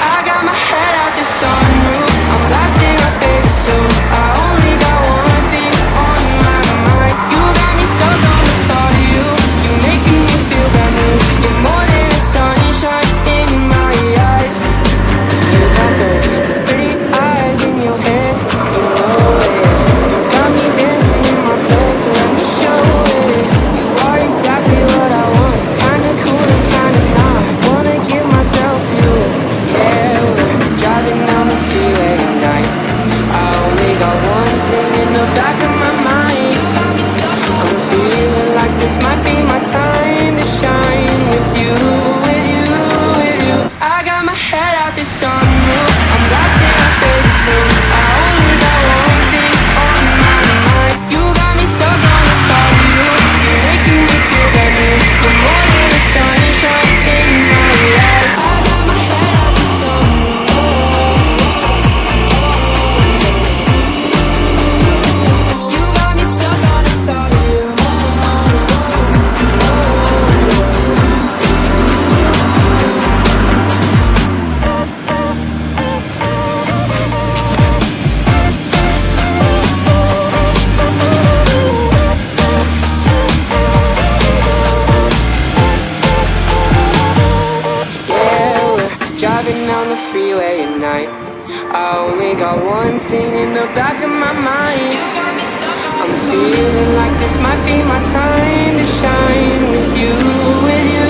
I got my head out the sunroof, I'm blasting my favorite tune. I only got one thing on my mind. You got me stuck on the thought of you. You making me feel brand new. You're more than a sunshine in my eyes. You got those pretty eyes in your head. You know it. You got me dancing in my bed, so let me show it. You are exactly what I want. Kinda cool and kinda not. Wanna give myself to you. Yeah, we're driving down the freeway at night. I only got one thing in the back of my mind. I'm feeling like this might be my time to shine with you, with you, with you. I got my head out the sunroof, I'm blasting my favorite tunes. I only got one thing on my mind. You got me stuck on the thought of you. You're making me feel brand new. You're more than a sunshine in my eyes. I got my head out the sunroof. You got me stuck on the thought of you. Yeah, we're driving down the freeway at night. I only got one thing in the back of my mind. I'm feeling like this might be my time to shine with you, with you.